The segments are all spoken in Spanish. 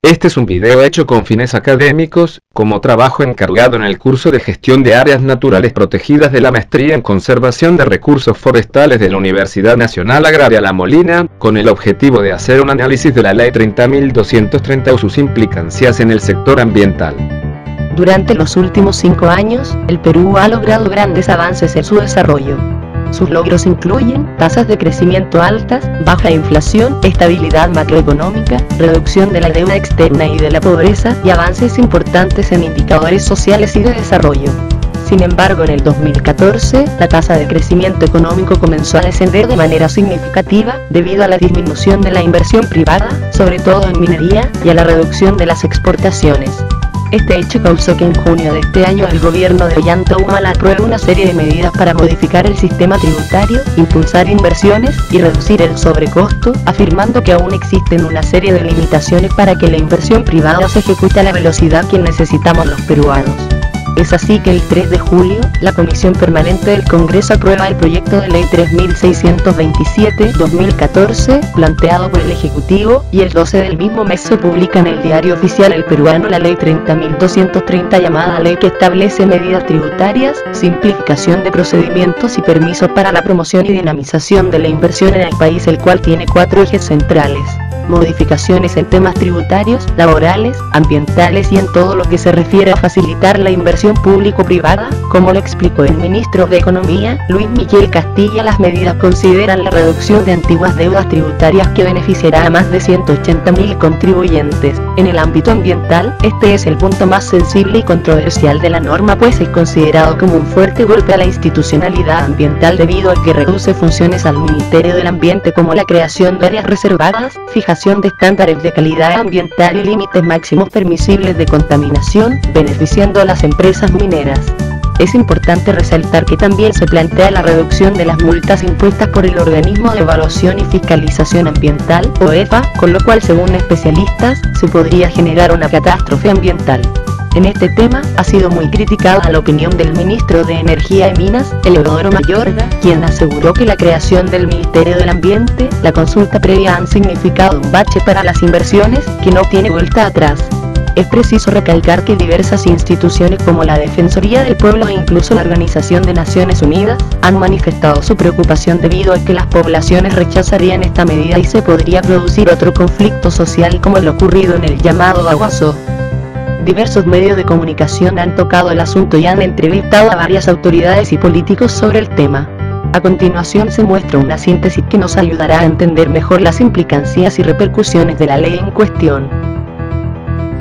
Este es un video hecho con fines académicos, como trabajo encargado en el curso de Gestión de Áreas Naturales Protegidas de la Maestría en Conservación de Recursos Forestales de la Universidad Nacional Agraria La Molina, con el objetivo de hacer un análisis de la Ley 30.230 o sus implicancias en el sector ambiental. Durante los últimos 5 años, el Perú ha logrado grandes avances en su desarrollo. Sus logros incluyen tasas de crecimiento altas, baja inflación, estabilidad macroeconómica, reducción de la deuda externa y de la pobreza, y avances importantes en indicadores sociales y de desarrollo. Sin embargo, en el 2014, la tasa de crecimiento económico comenzó a descender de manera significativa, debido a la disminución de la inversión privada, sobre todo en minería, y a la reducción de las exportaciones. Este hecho causó que en junio de este año el gobierno de Ollanta Humala apruebe una serie de medidas para modificar el sistema tributario, impulsar inversiones y reducir el sobrecosto, afirmando que aún existen una serie de limitaciones para que la inversión privada se ejecute a la velocidad que necesitamos los peruanos. Es así que el 3 de julio, la Comisión Permanente del Congreso aprueba el proyecto de ley 3627-2014, planteado por el Ejecutivo, y el 12 del mismo mes se publica en el Diario Oficial El Peruano la Ley 30.230, llamada ley, que establece medidas tributarias, simplificación de procedimientos y permisos para la promoción y dinamización de la inversión en el país, el cual tiene 4 ejes centrales: modificaciones en temas tributarios, laborales, ambientales y en todo lo que se refiere a facilitar la inversión público-privada. Como lo explicó el ministro de Economía, Luis Miguel Castilla, las medidas consideran la reducción de antiguas deudas tributarias que beneficiará a más de 180.000 contribuyentes. En el ámbito ambiental, este es el punto más sensible y controversial de la norma, pues es considerado como un fuerte golpe a la institucionalidad ambiental, debido a que reduce funciones al Ministerio del Ambiente, como la creación de áreas reservadas, fijación de estándares de calidad ambiental y límites máximos permisibles de contaminación, beneficiando a las empresas mineras. Es importante resaltar que también se plantea la reducción de las multas impuestas por el Organismo de Evaluación y Fiscalización Ambiental, OEFA, con lo cual, según especialistas, se podría generar una catástrofe ambiental. En este tema, ha sido muy criticada la opinión del ministro de Energía y Minas, Eleodoro Mayorga, quien aseguró que la creación del Ministerio del Ambiente, la consulta previa han significado un bache para las inversiones, que no tiene vuelta atrás. Es preciso recalcar que diversas instituciones como la Defensoría del Pueblo e incluso la Organización de Naciones Unidas, han manifestado su preocupación debido a que las poblaciones rechazarían esta medida y se podría producir otro conflicto social como lo ocurrido en el llamado Baguazú. Diversos medios de comunicación han tocado el asunto y han entrevistado a varias autoridades y políticos sobre el tema. A continuación se muestra una síntesis que nos ayudará a entender mejor las implicancias y repercusiones de la ley en cuestión.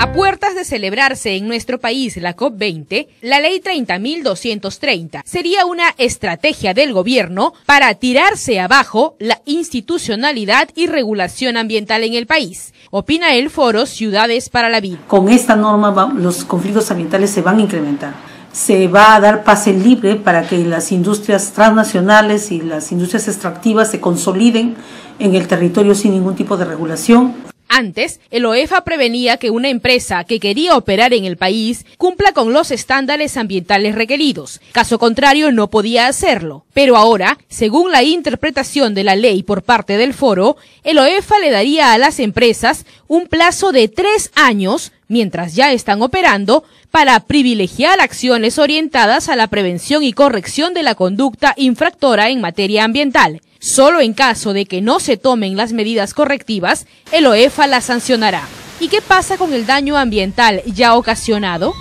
A puertas de celebrarse en nuestro país la COP20, la Ley 30.230 sería una estrategia del gobierno para tirarse abajo la institucionalidad y regulación ambiental en el país, opina el foro Ciudades para la Vida. Con esta norma los conflictos ambientales se van a incrementar. Se va a dar pase libre para que las industrias transnacionales y las industrias extractivas se consoliden en el territorio sin ningún tipo de regulación. Antes, el OEFA prevenía que una empresa que quería operar en el país cumpla con los estándares ambientales requeridos. Caso contrario, no podía hacerlo. Pero ahora, según la interpretación de la ley por parte del foro, el OEFA le daría a las empresas un plazo de 3 años, mientras ya están operando, para privilegiar acciones orientadas a la prevención y corrección de la conducta infractora en materia ambiental. Solo en caso de que no se tomen las medidas correctivas, el OEFA las sancionará. ¿Y qué pasa con el daño ambiental ya ocasionado?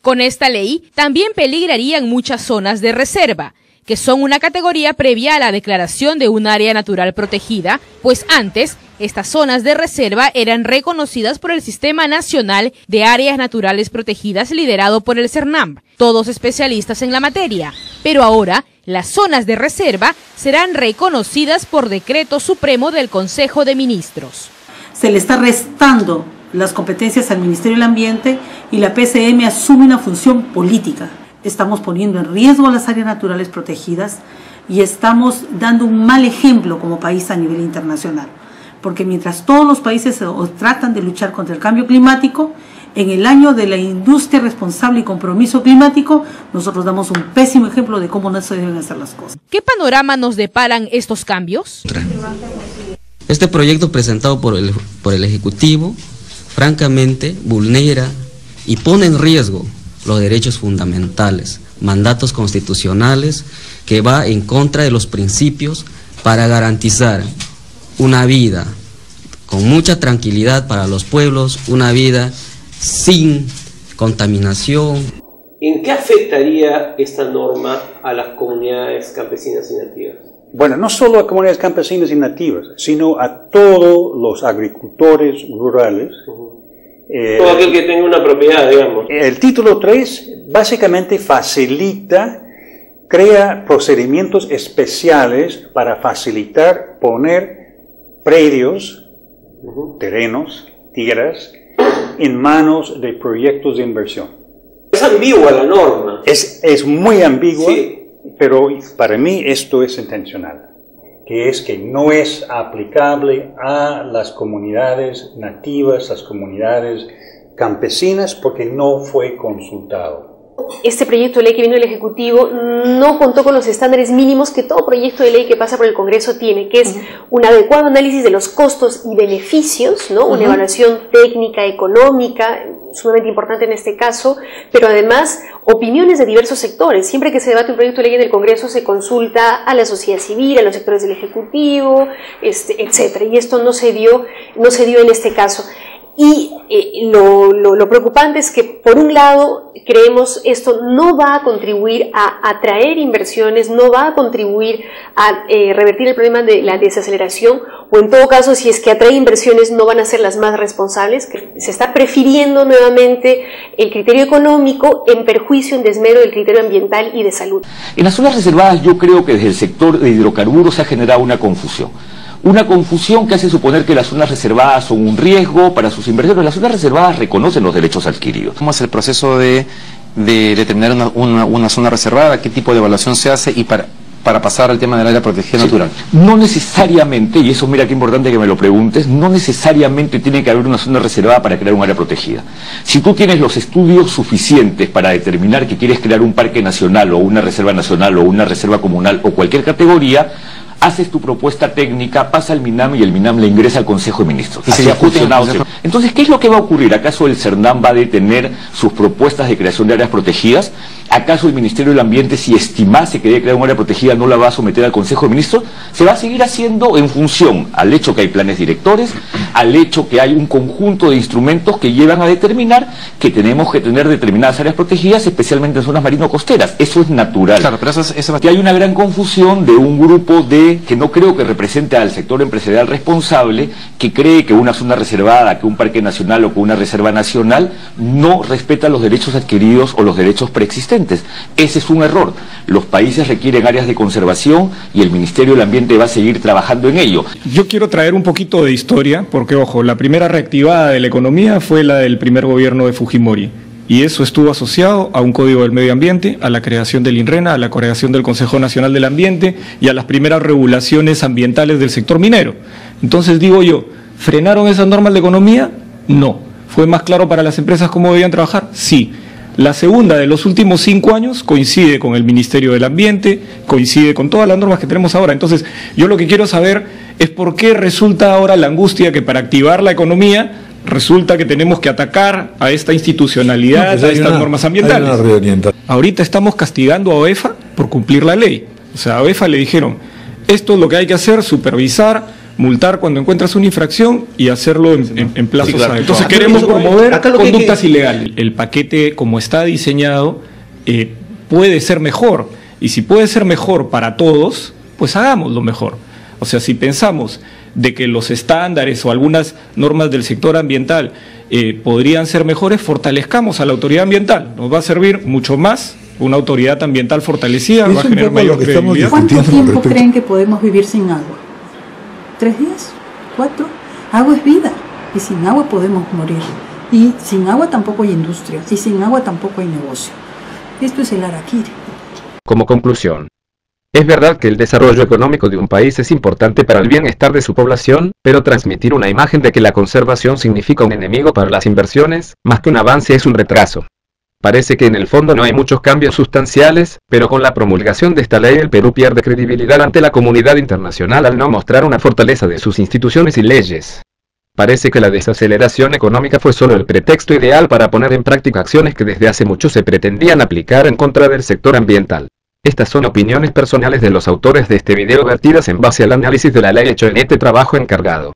Con esta ley también peligrarían muchas zonas de reserva, que son una categoría previa a la declaración de un área natural protegida, pues antes estas zonas de reserva eran reconocidas por el Sistema Nacional de Áreas Naturales Protegidas, liderado por el CERNAMB, todos especialistas en la materia, pero ahora las zonas de reserva serán reconocidas por decreto supremo del Consejo de Ministros. Se le está restando las competencias al Ministerio del Ambiente y la PCM asume una función política. Estamos poniendo en riesgo las áreas naturales protegidas y estamos dando un mal ejemplo como país a nivel internacional. Porque mientras todos los países tratan de luchar contra el cambio climático, en el año de la industria responsable y compromiso climático, nosotros damos un pésimo ejemplo de cómo no se deben hacer las cosas. ¿Qué panorama nos deparan estos cambios? Este proyecto presentado por el Ejecutivo francamente vulnera y pone en riesgo los derechos fundamentales, mandatos constitucionales, que va en contra de los principios para garantizar una vida con mucha tranquilidad para los pueblos, una vida sin contaminación. ¿En qué afectaría esta norma a las comunidades campesinas y nativas? Bueno, no solo a comunidades campesinas y nativas, sino a todos los agricultores rurales. Todo aquel que tenga una propiedad, digamos. El título 3 básicamente facilita, crea procedimientos especiales para facilitar poner predios, terrenos, tierras, en manos de proyectos de inversión. Es ambigua la norma. Es muy ambigua, sí, pero para mí esto es intencional, que es que no es aplicable a las comunidades nativas, las comunidades campesinas, porque no fue consultado. Este proyecto de ley que vino del Ejecutivo no contó con los estándares mínimos que todo proyecto de ley que pasa por el Congreso tiene, que es un adecuado análisis de los costos y beneficios, ¿no? Una evaluación técnica, económica, sumamente importante en este caso, pero además opiniones de diversos sectores. Siempre que se debate un proyecto de ley en el Congreso se consulta a la sociedad civil, a los sectores del Ejecutivo, etcétera. Y esto no se dio en este caso. Y lo preocupante es que, por un lado, creemos esto no va a contribuir a atraer inversiones, no va a contribuir a revertir el problema de la desaceleración, o en todo caso, si es que atrae inversiones, no van a ser las más responsables, que se está prefiriendo nuevamente el criterio económico en perjuicio, en desmedro del criterio ambiental y de salud. En las zonas reservadas yo creo que desde el sector de hidrocarburos se ha generado una confusión. Una confusión que hace suponer que las zonas reservadas son un riesgo para sus inversiones. Las zonas reservadas reconocen los derechos adquiridos. ¿Cómo es el proceso de determinar una zona reservada? ¿Qué tipo de evaluación se hace? Y para pasar al tema del área protegida natural. No necesariamente, y eso mira qué importante que me lo preguntes, no necesariamente tiene que haber una zona reservada para crear un área protegida. Si tú tienes los estudios suficientes para determinar que quieres crear un parque nacional o una reserva nacional o una reserva comunal o cualquier categoría, haces tu propuesta técnica, pasa al MINAM y el MINAM le ingresa al Consejo de Ministros. Así ha funcionado. Entonces, ¿qué es lo que va a ocurrir? ¿Acaso el CERNAM va a detener sus propuestas de creación de áreas protegidas? ¿Acaso el Ministerio del Ambiente, si estimase que debe crear un área protegida, no la va a someter al Consejo de Ministros? Se va a seguir haciendo en función al hecho que hay planes directores, al hecho que hay un conjunto de instrumentos que llevan a determinar que tenemos que tener determinadas áreas protegidas, especialmente en zonas marino-costeras. Eso es natural. Claro, pero eso que hay una gran confusión de un grupo que no creo que represente al sector empresarial responsable, que cree que una zona reservada, que un parque nacional o que una reserva nacional no respeta los derechos adquiridos o los derechos preexistentes. Ese es un error. Los países requieren áreas de conservación y el Ministerio del Ambiente va a seguir trabajando en ello. Yo quiero traer un poquito de historia, porque ojo, la primera reactivada de la economía fue la del primer gobierno de Fujimori. Y eso estuvo asociado a un código del medio ambiente, a la creación del INRENA, a la creación del Consejo Nacional del Ambiente y a las primeras regulaciones ambientales del sector minero. Entonces digo yo, ¿frenaron esas normas de economía? No. ¿Fue más claro para las empresas cómo debían trabajar? Sí. La segunda de los últimos 5 años coincide con el Ministerio del Ambiente, coincide con todas las normas que tenemos ahora. Entonces, yo lo que quiero saber es por qué resulta ahora la angustia que para activar la economía resulta que tenemos que atacar a esta institucionalidad, a estas normas ambientales. Ahorita estamos castigando a OEFA por cumplir la ley. O sea, a OEFA le dijeron, esto es lo que hay que hacer, supervisar, multar cuando encuentras una infracción y hacerlo en plazos. Sí, claro. Entonces queremos promover conductas ilegales. El paquete, como está diseñado, puede ser mejor. Y si puede ser mejor para todos, pues hagámoslo mejor. O sea, si pensamos de que los estándares o algunas normas del sector ambiental podrían ser mejores, fortalezcamos a la autoridad ambiental. Nos va a servir mucho más una autoridad ambiental fortalecida, va a generar mayor credibilidad. ¿Cuánto tiempo creen que podemos vivir sin agua? ¿3 días? ¿4? Agua es vida y sin agua podemos morir. Y sin agua tampoco hay industria y sin agua tampoco hay negocio. Esto es el harakiri. Como conclusión, es verdad que el desarrollo económico de un país es importante para el bienestar de su población, pero transmitir una imagen de que la conservación significa un enemigo para las inversiones, más que un avance, es un retraso. Parece que en el fondo no hay muchos cambios sustanciales, pero con la promulgación de esta ley el Perú pierde credibilidad ante la comunidad internacional al no mostrar una fortaleza de sus instituciones y leyes. Parece que la desaceleración económica fue solo el pretexto ideal para poner en práctica acciones que desde hace mucho se pretendían aplicar en contra del sector ambiental. Estas son opiniones personales de los autores de este video vertidas en base al análisis de la ley hecho en este trabajo encargado.